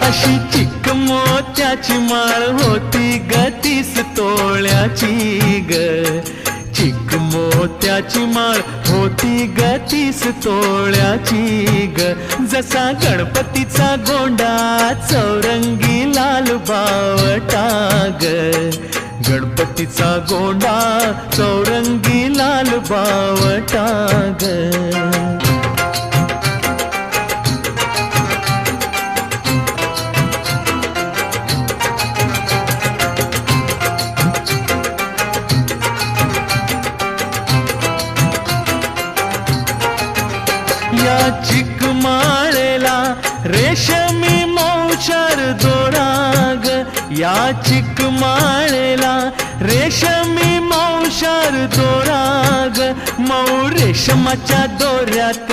अशी चिक मोत्याची माळ होती ग 30 तोळ्याची ग. चिक मोत्याची माळ होती ग 30 तोळ्याची ग. जसा गणपतीचा गोंडा चौरंगी लाल बावटा ग. गणपतीचा गोंडा चौरंगी लाल बावटा ग. या चिक माळेला रेशमी मौचार दोरा ग. या चिक माळेला रेशमी मौचार दोरा ग. मऊ रेशमाच्या दोऱ्यात